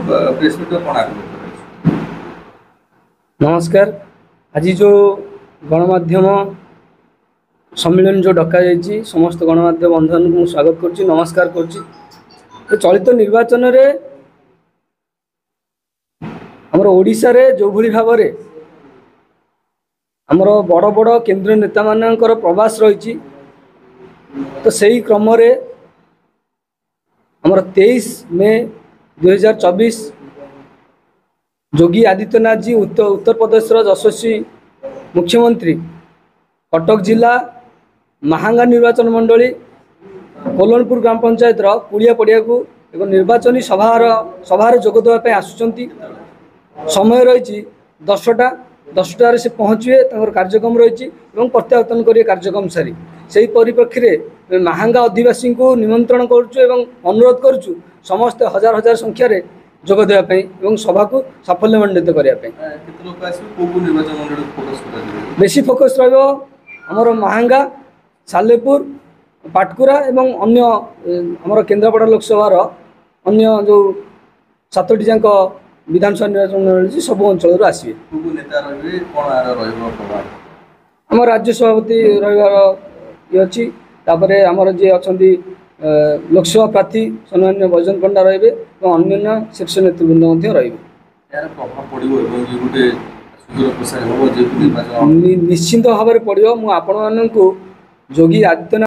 Press meet कौन आगे नमस्कार। आज जो गणमाध्यम सम्मेलन जो डका जाइए समस्त गणमाध्यम बंधन को स्वागत करुच्ची नमस्कार करुच्ची। चलित निर्वाचन रे हमर ओडिशा रे जो भली भाव रे हमर बड़ बड़ केंद्र नेता मानकर प्रवास रही तो सही क्रम रे हमर 23 मे 2024 योगी आदित्यनाथ जी उत्तर प्रदेश यशस्वी मुख्यमंत्री कटक जिला महांगा निर्वाचन मंडली कोलनपुर ग्राम पंचायत कुड़िया पड़िया को एक निर्वाचनी सभार जोग देवाई आसुंच। समय रही 10टार से पहुँचे कार्यक्रम रही प्रत्यावर्तन कर कार्यक्रम सारी से परिप्रेक्षी में महांगा अधिवासी को निमंत्रण करुचु अनुरोध करुचु समस्त हजार हजार संख्यार जोग देवाई सभा को साफल्यमंडित करने बेसी फोकस रमर महांगा सालेपुर पाटकुरा एवं अन्य आमर केन्द्रापड़ा लोकसभार अन्य जो 7टी जाक विधानसभा निर्वाचन सब अंचल आसवे। आम राज्य सभापति रही अच्छी आमर जी अच्छा लोकसभा प्रार्थी सम्मान्य बैजयंत पंडा रे और अन्य शीर्ष नेतृवृंद रे निश्चिंत भाव में पड़ो। मुझे आपण मानक योगी आदित्यनाथ